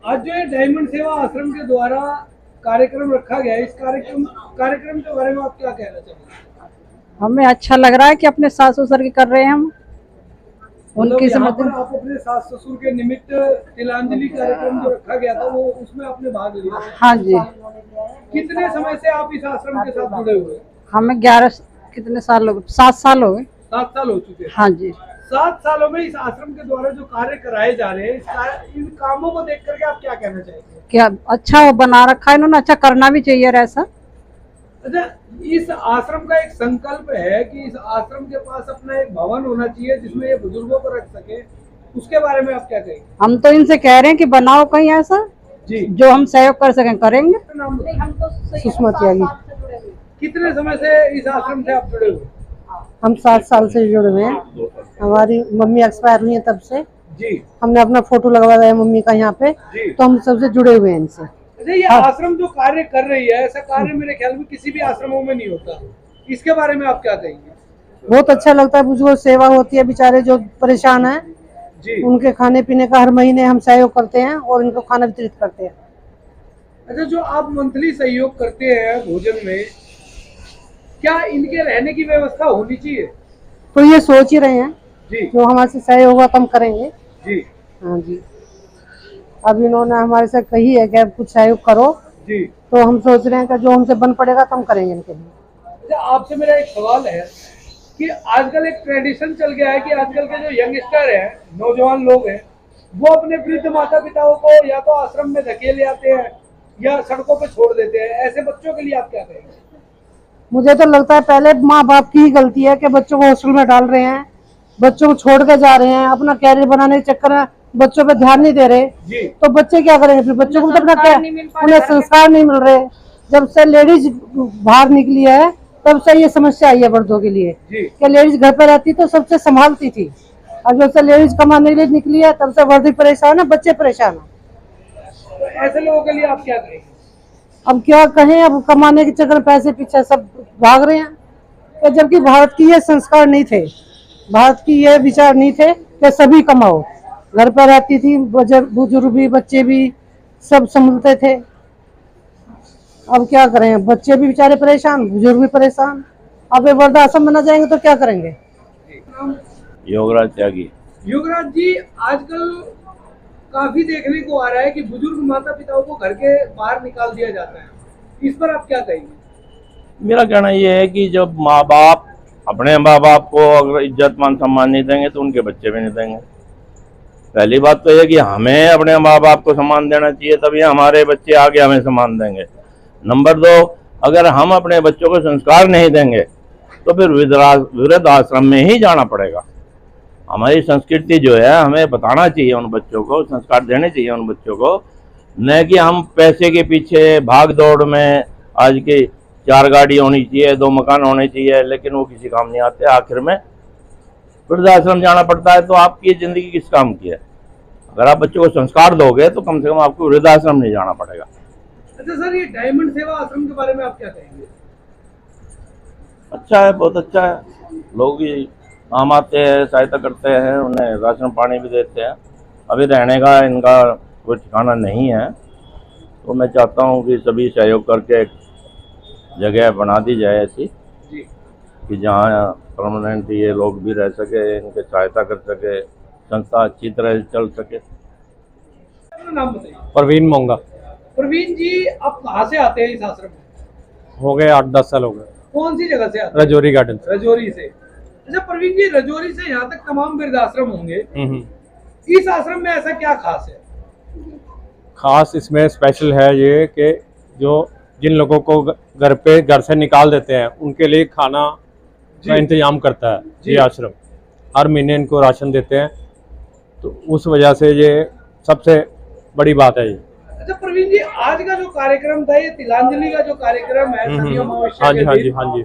आज जो है डायमंड सेवा आश्रम के द्वारा कार्यक्रम रखा गया है, इस कार्यक्रम के बारे में आप क्या कहना चाहेंगे? हमें अच्छा लग रहा है कि अपने सास ससुर की कर रहे हैं हम। उनकी यहाँ समझ पर आप अपने सास ससुर के निमित्त तिलांजलि कार्यक्रम जो रखा गया था वो उसमें आपने भाग लिया। हाँ जी। कितने समय से आप इस आश्रम के साथ जुड़े हुए हैं? हमें 11 कितने साल हो गए, 7 साल हो गए। 7 साल हो चुके हैं। हाँ जी। 7 सालों में इस आश्रम के द्वारा जो कार्य कराए जा रहे हैं, इन कामों को देख करके आप क्या कहना चाहेंगे? क्या अच्छा बना रखा है इन्होंने, अच्छा करना भी चाहिए ऐसा। अच्छा, इस आश्रम का एक संकल्प है कि इस आश्रम के पास अपना एक भवन होना चाहिए जिसमें ये बुजुर्गों को रख सके, उसके बारे में आप क्या कहेंगे? हम तो इनसे कह रहे हैं कि बनाओ कहीं ऐसा जी, जो हम सहयोग कर सकें, करेंगे। नाम सुषमा त्यागी। कितने समय से इस आश्रम से आप जुड़े हुए? हम 7 साल से जुड़े हुए हैं। हमारी मम्मी एक्सपायर हुई है तब से जी। हमने अपना फोटो लगवाया है मम्मी का यहाँ पे, तो हम सबसे जुड़े हुए हैं इनसे। अच्छा, ये आश्रम जो कार्य कर रही है, ऐसा कार्य मेरे ख्याल में किसी भी आश्रमों में नहीं होता, इसके बारे में आप क्या कहेंगे? बहुत अच्छा लगता है, बुजुर्ग सेवा होती है, बेचारे जो परेशान हैं जी। उनके खाने पीने का हर महीने हम सहयोग करते हैं और इनको खाना वितरित करते हैं। अच्छा, जो आप मंथली सहयोग करते हैं भोजन में, क्या इनके रहने की व्यवस्था होनी चाहिए? तो ये सोच ही रहे हैं जी। जो हमारे से सहयोग होगा कम करेंगे। जी। हाँ जी। अब इन्होंने हमारे से कही है कि आप कुछ सहयोग करो, जी। तो हम सोच रहे हैं कि जो हमसे बन पड़ेगा तो हम करेंगे इनके लिए। अच्छा, आपसे मेरा एक सवाल है कि आजकल एक ट्रेडिशन चल गया है कि आजकल के जो यंगस्टर हैं, नौजवान लोग हैं, वो अपने वृद्ध माता पिताओं को या तो आश्रम में धकेले आते हैं या सड़कों पे छोड़ देते हैं। ऐसे बच्चों के लिए आप क्या कहेंगे? मुझे तो लगता है पहले माँ बाप की ही गलती है कि बच्चों को हॉस्टल में डाल रहे हैं, बच्चों को छोड़ के जा रहे हैं, अपना कैरियर बनाने के चक्कर में बच्चों पे ध्यान नहीं दे रहे। जी। तो बच्चे क्या करेंगे फिर? बच्चों को तो अपना क्या, उन्हें संस्कार नहीं मिल रहे। जब से लेडीज बाहर निकली है तब से ये समस्या आई है वर्दों के लिए कि लेडीज घर पे रहती तो सबसे संभालती थी। अब जब से लेडीज कमाने के लिए निकली है तब से वर्दी परेशान है, बच्चे परेशान है। तो ऐसे लोगों के लिए आप क्या कहेंगे? अब क्या कहें, अब कमाने के चक्कर में पैसे पीछे सब भाग रहे हैं, जबकि भारत की ये संस्कार नहीं थे, भारत की ये विचार नहीं थे कि सभी कमाओ। घर पर रहती थी, बुजुर्ग भी बच्चे भी सब संभलते थे। अब क्या करें, बच्चे भी बेचारे परेशान, बुजुर्ग भी परेशान। अब ये वृद्धाश्रम में न जाएंगे तो क्या करेंगे? योगराज त्यागी। योगराज जी, आजकल काफी देखने को आ रहा है कि बुजुर्ग माता पिताओं को घर के बाहर निकाल दिया जाता है, इस पर आप क्या कहेंगे? मेरा कहना यह है कि जब माँ बाप अपने माँ बाप को अगर इज्जत मान सम्मान नहीं देंगे तो उनके बच्चे भी नहीं देंगे। पहली बात तो यह कि हमें अपने माँ बाप को सम्मान देना चाहिए, तभी हमारे बच्चे आगे हमें सम्मान देंगे। नंबर 2, अगर हम अपने बच्चों को संस्कार नहीं देंगे तो फिर वृद्ध आश्रम में ही जाना पड़ेगा। हमारी संस्कृति जो है हमें बताना चाहिए, उन बच्चों को संस्कार देने चाहिए उन बच्चों को, न कि हम पैसे के पीछे भाग दौड़ में आज की 4 गाड़ी होनी चाहिए, 2 मकान होने चाहिए, लेकिन वो किसी काम नहीं आते। आखिर में वृद्धाश्रम जाना पड़ता है। तो आपकी ज़िंदगी किस काम की है? अगर आप बच्चों को संस्कार दोगे तो कम से कम आपको वृद्धाश्रम नहीं जाना पड़ेगा। अच्छा सर, ये डायमंड सेवा आश्रम के बारे में आप क्या कहेंगे? अच्छा है, बहुत अच्छा है। लोग भी काम आते हैं, सहायता करते हैं, उन्हें राशन पानी भी देते हैं। अभी रहने का इनका कोई ठिकाना नहीं है, तो मैं चाहता हूँ कि सभी सहयोग करके एक जगह बना दी जाए ऐसी कि जहाँ परमानेंट ये लोग भी रह सके, इनके सहायता कर सके, संस्था अच्छी तरह चल सके। नाम बताइए। परवीन मोंगा। प्रवीण जी, आप कहाँ से आते हैं इस आश्रम में? हो गए 8-10 साल हो गए। कौन सी जगह से आते हैं? रजौरी गार्डन से। रजौरी से। अच्छा प्रवीण जी, रजौरी से यहाँ तक तमाम वृद्धाश्रम होंगे, इस आश्रम में ऐसा क्या खास है? खास इसमें स्पेशल है ये कि जो जिन लोगों को घर से निकाल देते हैं उनके लिए खाना का इंतजाम करता है ये आश्रम। हर महीने इनको राशन देते हैं, तो उस वजह से ये सबसे बड़ी बात है ये। अच्छा प्रवीण जी, आज का जो कार्यक्रम था, ये तिलांजलि का जो कार्यक्रम है, हाँ जी हाँ जी हाँ जी,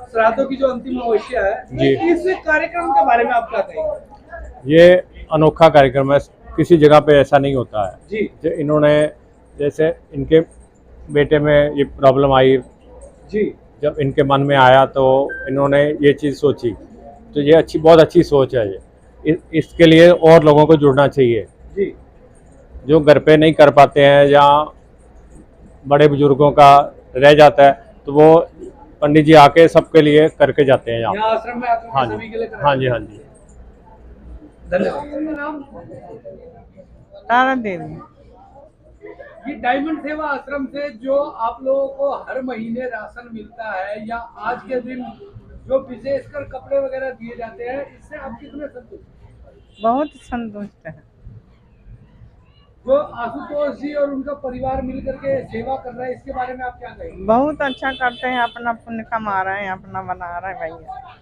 श्राद्धों की जो अंतिम अमावस्या है जी, इस कार्यक्रम के बारे में आप क्या कहेंगे? ये अनोखा कार्यक्रम है, किसी जगह पे ऐसा नहीं होता है जी। इन्होंने जैसे इनके बेटे में ये प्रॉब्लम आई जी, जब इनके मन में आया तो इन्होंने ये चीज़ सोची, तो ये बहुत अच्छी सोच है ये। इसके लिए और लोगों को जुड़ना चाहिए। जी। जो घर पे नहीं कर पाते हैं या बड़े बुजुर्गों का रह जाता है तो वो पंडित जी आके सबके लिए करके जाते हैं यहाँ। यहाँ आश्रम में आकर हाँ सभी के लिए जी, कराया? हाँ जी, हाँ जी। धन्यवाद। नाम? तारा देवी। ये डायमंड सेवा आश्रम से जो आप लोगों को हर महीने राशन मिलता है या आज के दिन जो विशेषकर कपड़े वगैरह दिए जाते हैं, इससे आप कितने संतुष्ट? बहुत संतुष्ट है। जो आशुतोष जी और उनका परिवार मिलकर के सेवा कर रहे हैं, इसके बारे में आप क्या कहेंगे? बहुत अच्छा करते हैं, अपना पुण्य कमा रहे हैं, अपना बना रहे हैं भैया।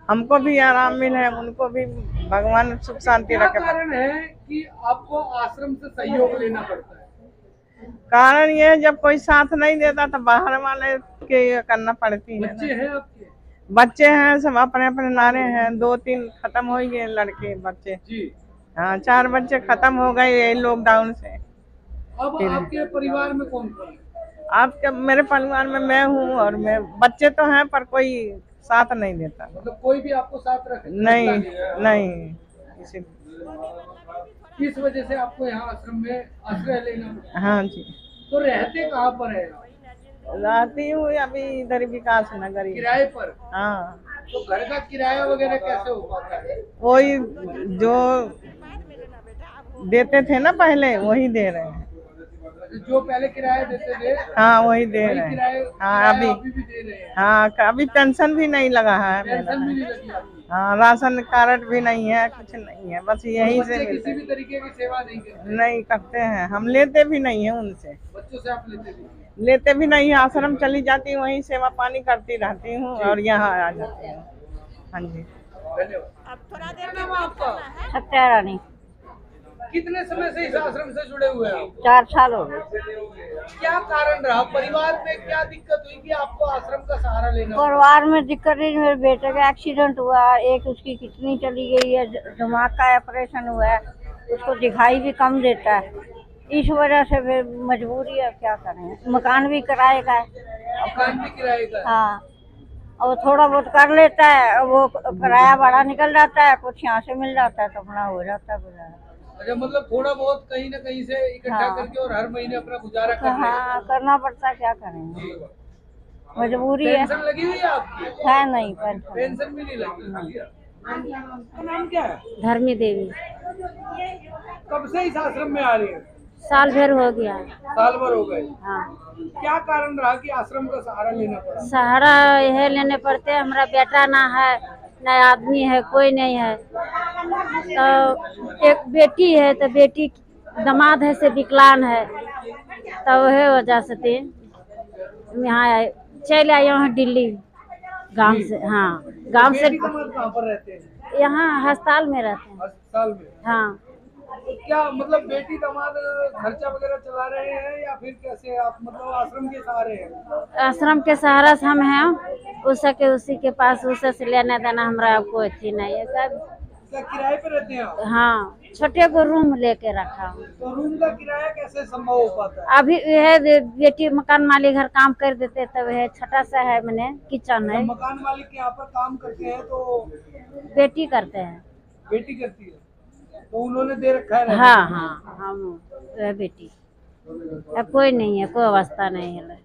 हमको भी आराम मिले, उनको भी भगवान सुख शांति क्या रखे। कारण है कि आपको आश्रम से सहयोग लेना पड़ता है? कारण ये है, जब कोई साथ नहीं देता तो बाहर वाले के ये करना पड़ती है बच्चे ना। हैं आपके? बच्चे हैं, सब अपने अपने नारे हैं, 2-3 खत्म हो गए लड़के बच्चे। जी। हाँ, 4 बच्चे खत्म हो गए ये लॉकडाउन से। अब आपके परिवार में कौन कौन है? आपके मेरे परिवार में मैं हूँ और मैं बच्चे तो हैं पर कोई साथ नहीं देता। मतलब कोई भी आपको साथ रखे? नहीं नहीं इसी इस वजह से आपको यहाँ आश्रम में आश्रय लेना पड़ता है। हाँ जी। तो रहते कहाँ पर है? रहती हूँ अभी इधर विकास नगर ही। किराए पर? हाँ, तो घर का किराया वगैरह कैसे हो पाता है? वही जो देते थे ना पहले वही दे रहे हैं। जो पहले किराया देते थे हाँ वही दे वही रहे हैं। किराया हाँ अभी अभी भी दे रहे हैं? हाँ अभी पेंशन भी नहीं लगा है मेरा। पेंशन भी नहीं लगी आपकी? हाँ, राशन कार्ड भी नहीं है, कुछ नहीं है, बस यही से बच्चे मिलते किसी भी हैं। तरीके की सेवा नहीं करते? नहीं करते हैं, हम लेते भी नहीं है उनसे। बच्चों से आप लेते भी? लेते भी नहीं है, आश्रम चली जाती हूँ, वहीं सेवा पानी करती रहती हूँ और यहाँ आ जाती हूँ। हाँ जी। धन्यवाद। क्या नाम है आपका? सत्या रानी। कितने समय से इस आश्रम से जुड़े हुए हैं आप? 4 साल हो गए। क्या कारण रहा? परिवार में क्या दिक्कत हुई कि आपको आश्रम का सहारा लेना पड़ा? परिवार में दिक्कत है, मेरे बेटे का एक्सीडेंट हुआ, एक उसकी किडनी चली गई है, दिमाग का ऑपरेशन हुआ है, उसको दिखाई भी कम देता है। इस वजह से फिर मजबूरी है, क्या करें। मकान भी किराए का है। मकान भी किराए का है? हाँ, और थोड़ा बहुत कर लेता है, वो किराया भाड़ा निकल जाता है, कुछ यहाँ से मिल जाता है तो अपना हो जाता है गुजारा। अच्छा, मतलब थोड़ा बहुत कहीं ना कहीं से इकट्ठा हाँ। करके और हर महीने अपना गुजारा कर रहे हैं? हाँ, करना पड़ता है, क्या करेंगे, मजबूरी है। पेंशन लगी हुई है आपकी? है नहीं पेंशन। पेंशन भी नहीं लगी? आपका नाम क्या है? धर्मी देवी। कब से इस आश्रम में आ रही है? साल भर हो गया। साल भर हो गए। हाँ, क्या कारण रहा कि आश्रम का सहारा लेना पड़ा? सहारा यह लेने पड़ते, हमारा बेटा ना है, न आदमी है, कोई नहीं है। तो एक बेटी है, तो बेटी दामाद है से विकलांग है, तो वह वजह से थे यहाँ आए, चले आए यहाँ दिल्ली गांव से। हाँ, गांव से। बेटी दामाद कहाँ पर रहते हैं? यहाँ अस्पताल में रहते हैं। अस्पताल में? हाँ, तो क्या मतलब बेटी दामाद खर्चा वगैरह चला रहे हैं या फिर कैसे आप मतलब आश्रम के सहारे हैं? आश्रम के सहारा से हम हैं, उसी के पास उसे से लेने देना हमारा कोई थी नहीं है। क्या किराए पे रहते हैं आप? हाँ, छोटे को रूम लेके रखा हूँ। तो रूम का किराया कैसे संभव हो पाता है? अभी यह बेटी मकान मालिक घर काम कर देते, तब यह छोटा सा है, मैंने किचन है, जब मकान मालिक यहाँ पर काम करते हैं तो बेटी करते हैं। बेटी करती है, तो उन्होंने दे रखा है रहने हाँ के लिए? हाँ, हम वह बेटी, अब कोई नहीं है, कोई अवस्था नहीं है।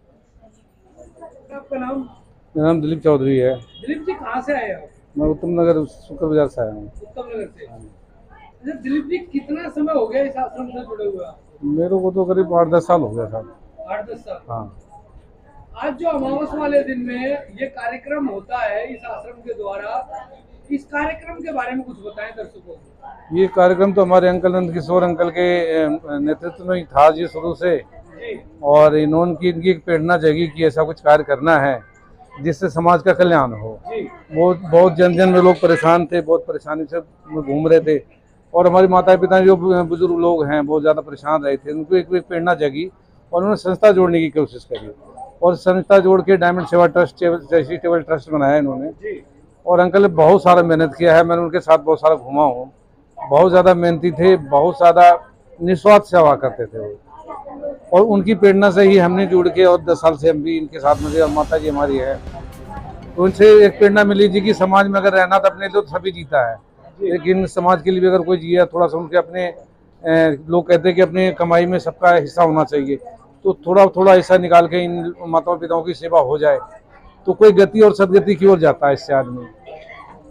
आपका नाम? मेरा नाम दिलीप चौधरी है। दिलीप जी कहाँ से आए आप? मैं उत्तम नगर शुक्र बाजार से आया हूँ। उत्तम नगर से। अच्छा दिलीप जी, कितना समय हो गया इस आश्रम से जुड़े हुए आप? मेरे को तो करीब 8-10 साल हो गया साहब। 8-10 साल। हाँ, आज जो अमावस वाले दिन में ये कार्यक्रम होता है इस आश्रम के द्वारा, इस कार्यक्रम के बारे में कुछ बताएं दर्शकों को। ये कार्यक्रम तो हमारे अंकल नंद किशोर अंकल के नेतृत्व में ही था जी शुरू से, जी। और इनकी एक प्रेरणा जगी कि ऐसा कुछ कार्य करना है जिससे समाज का कल्याण हो। जी। बहुत जन में लोग परेशान थे, बहुत परेशानी से घूम रहे थे, और हमारे माता पिता जो बुजुर्ग लोग हैं बहुत ज़्यादा परेशान रहे थे, उनको एक प्रेरणा जगी और उन्होंने संस्था जोड़ने की कोशिश करी, और संस्था जोड़ के डायमंड सेवा ट्रस्ट चैरिटेबल ट्रस्ट बनाया इन्होंने। जी। और अंकल ने बहुत सारा मेहनत किया है, मैंने उनके साथ बहुत सारा घूमा हूँ। बहुत ज़्यादा मेहनती थे, बहुत ज़्यादा निस्वार्थ सेवा करते थे वो, और उनकी प्रेरणा से ही हमने जुड़ के, और 10 साल से हम भी इनके साथ में, और माता जी हमारी है, तो उनसे एक प्रेरणा मिली जी कि समाज में अगर रहना तो अपने लिए तो सभी जीता है, लेकिन समाज के लिए भी अगर कोई जिया, थोड़ा सा उनके अपने लोग कहते हैं कि अपनी कमाई में सबका हिस्सा होना चाहिए, तो थोड़ा थोड़ा हिस्सा निकाल के इन माताओं पिताओं की सेवा हो जाए तो कोई गति और सदगति की ओर जाता है इससे आदमी।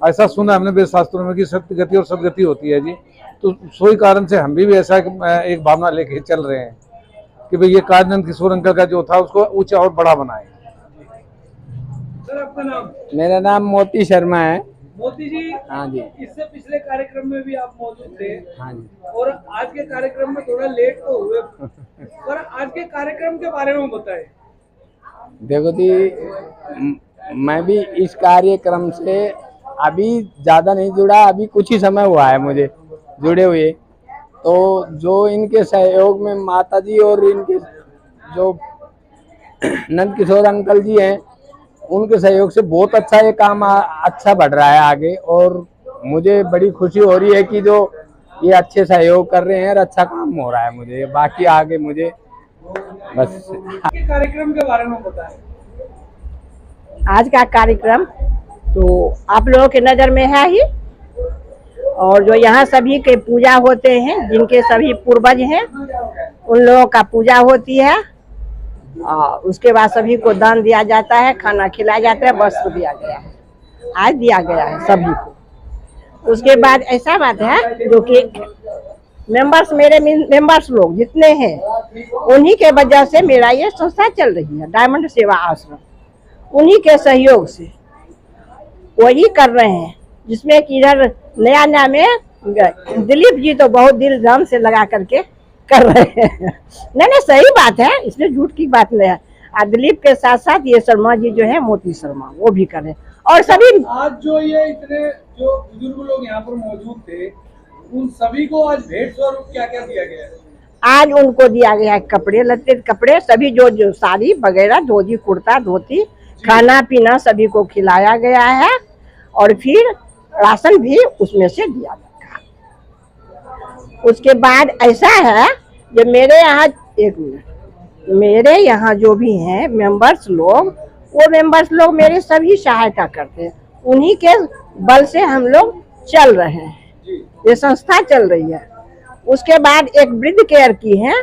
ऐसा सुना हमने वेद शास्त्रों में कि सत्यगति और सदगति होती है जी। तो सोई कारण से हम भी ऐसा एक भावना लेके चल रहे हैं कि भाई ये काजनंद किशोर अंकल का जो था उसको ऊंचा और बड़ा बनाए। सर आपका नाम? मेरा नाम मोती शर्मा है। मोती जी, हाँ जी। इससे पिछले कार्यक्रम में भी आप मौजूद थे हाँ जी। और आज के कार्यक्रम में थोड़ा लेट तो हुए, पर आज के कार्यक्रम के बारे में बताएं। देखो जी, मैं भी इस कार्यक्रम से अभी ज़्यादा नहीं जुड़ा, अभी कुछ ही समय हुआ है मुझे जुड़े हुए। तो जो इनके सहयोग में माता जी और इनके जो नंद किशोर अंकल जी हैं, उनके सहयोग से बहुत अच्छा ये काम अच्छा बढ़ रहा है आगे। और मुझे बड़ी खुशी हो रही है कि जो ये अच्छे सहयोग कर रहे हैं और अच्छा काम हो रहा है। मुझे बाकी आगे मुझे बस के कार्यक्रम के बारे में बताएं। आज का कार्यक्रम तो आप लोगों के नज़र में है ही, और जो यहाँ सभी के पूजा होते हैं, जिनके सभी पूर्वज हैं उन लोगों का पूजा होती है। उसके बाद सभी को दान दिया जाता है, खाना खिलाया जाता है, वस्त्र दिया गया है, आज दिया गया है सभी को। उसके बाद ऐसा बात है जो कि मेंबर्स, मेरे मेंबर्स लोग जितने हैं उन्हीं के वजह से मेरा ये संस्था चल रही है, डायमंड सेवा आश्रम। उन्हीं के सहयोग से वही कर रहे हैं, जिसमें कि इधर नया नया में दिलीप जी तो बहुत दिल जान से लगा करके कर रहे हैं। नहीं सही बात है, इसमें झूठ की बात नहीं है। दिलीप के साथ साथ ये शर्मा जी जो है, मोती शर्मा, वो भी कर रहे हैं। और सभी आज जो ये इतने जो बुजुर्ग लोग यहाँ पर मौजूद थे, उन सभी को आज भेंट स्वरूप क्या क्या दिया गया है? आज उनको दिया गया है कपड़े लत्ते, कपड़े सभी जो साड़ी वगैरह, धोती कुर्ता धोती, खाना पीना सभी को खिलाया गया है। और फिर राशन भी उसमें से दिया जाता है। उसके बाद ऐसा है जो मेरे यहाँ, एक मिनट, मेरे यहाँ जो भी हैं मेंबर्स लोग, वो मेंबर्स लोग मेरे सभी सहायता करते हैं। उन्हीं के बल से हम लोग चल रहे हैं, ये संस्था चल रही है। उसके बाद एक वृद्ध केयर की है,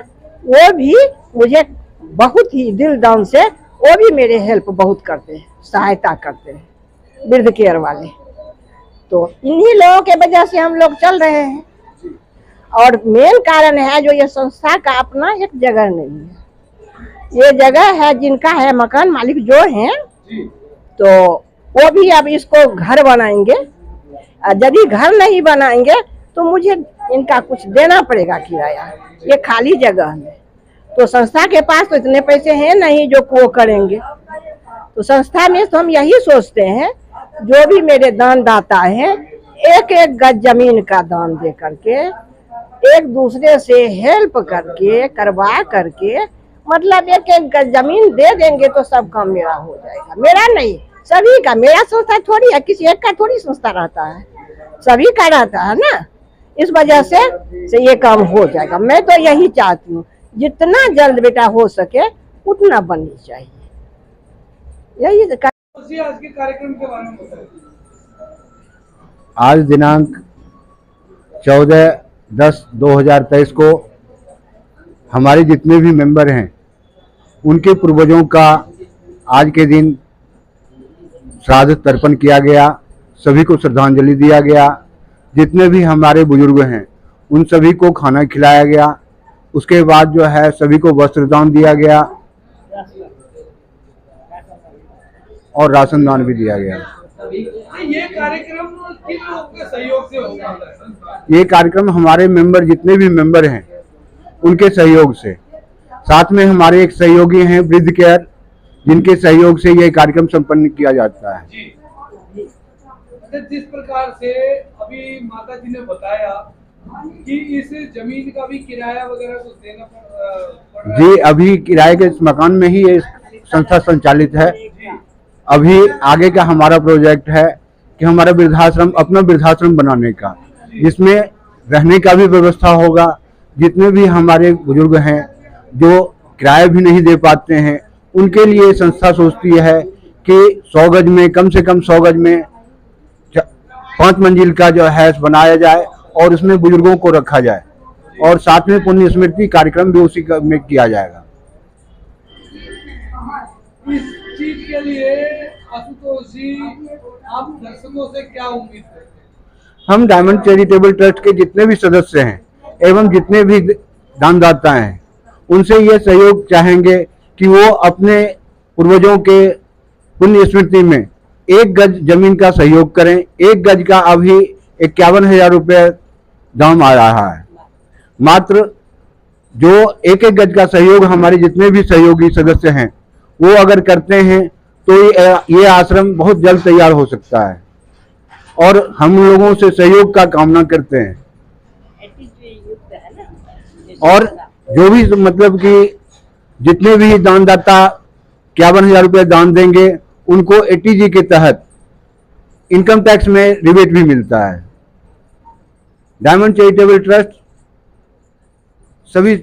वो भी मुझे बहुत ही दिल दान से, वो भी मेरे हेल्प बहुत करते हैं, सहायता करते हैं, वृद्ध केयर वाले। तो इन्हीं लोगों के वजह से हम लोग चल रहे हैं। और मेन कारण है जो ये संस्था का अपना एक जगह नहीं है, ये जगह है जिनका है, मकान मालिक जो हैं, तो वो भी अब इसको घर बनाएंगे। यदि घर नहीं बनाएंगे तो मुझे इनका कुछ देना पड़ेगा किराया, ये खाली जगह में। तो संस्था के पास तो इतने पैसे हैं नहीं जो वो करेंगे। तो संस्था में तो हम यही सोचते हैं, जो भी मेरे दान दाता है, एक एक गज जमीन का दान दे करके, एक दूसरे से हेल्प करके, करवा करके, मतलब एक एक गज जमीन दे देंगे तो सब काम मेरा हो जाएगा। मेरा नहीं, सभी का। मेरा संस्था थोड़ी है, किसी एक का थोड़ी संस्था रहता है, सभी का रहता है ना। इस वजह से ये काम हो जाएगा। मैं तो यही चाहती हूँ, जितना जल्द बेटा हो सके उतना बननी चाहिए। यही आज के कार्यक्रम के बारे में बताएं। आज दिनांक 14/10/2023 को हमारे जितने भी मेंबर हैं, उनके पूर्वजों का आज के दिन श्राद्ध तर्पण किया गया, सभी को श्रद्धांजलि दिया गया। जितने भी हमारे बुजुर्ग हैं उन सभी को खाना खिलाया गया। उसके बाद जो है सभी को वस्त्र दान दिया गया और राशन दान भी दिया गया। ये कार्यक्रम किन लोगों के सहयोग से होगा? ये कार्यक्रम हमारे मेंबर, जितने भी मेंबर हैं उनके सहयोग से, साथ में हमारे एक सहयोगी हैं वृद्ध केयर, जिनके सहयोग से ये कार्यक्रम संपन्न किया जाता है। जी। जिस प्रकार से अभी माता जी ने बताया कि इस जमीन का भी किराया वगैरह कुछ देना पड़ रहा है। जी, अभी किराए के इस मकान में ही ये संस्था संचालित है। अभी आगे का हमारा प्रोजेक्ट है कि हमारा वृद्धाश्रम, अपना वृद्धाश्रम बनाने का, जिसमें रहने का भी व्यवस्था होगा। जितने भी हमारे बुजुर्ग हैं जो किराया भी नहीं दे पाते हैं, उनके लिए संस्था सोचती है कि 100 गज में, कम से कम 100 गज में 5 मंजिल का जो है बनाया जाए और उसमें बुजुर्गों को रखा जाए और साथ में पुण्य स्मृति कार्यक्रम भी उसी में किया जाएगा। इस चीज के लिए आशुतोष जी आप दर्शकों से क्या उम्मीद करते हैं? हम डायमंड चैरिटेबल ट्रस्ट के जितने भी सदस्य हैं एवं जितने भी दानदाता हैं उनसे ये सहयोग चाहेंगे कि वो अपने पूर्वजों के पुण्य स्मृति में 1 गज जमीन का सहयोग करें। 1 गज का अभी 51,000 रुपये दाम आ रहा है। मात्र जो 1-1 गज का सहयोग हमारे जितने भी सहयोगी सदस्य हैं वो अगर करते हैं तो ये आश्रम बहुत जल्द तैयार हो सकता है और हम लोगों से सहयोग का कामना करते हैं। और जो भी मतलब कि जितने भी दानदाता 51,000 रुपये दान देंगे उनको ATG के तहत इनकम टैक्स में रिबेट भी मिलता है। डायमंड चैरिटेबल ट्रस्ट सभी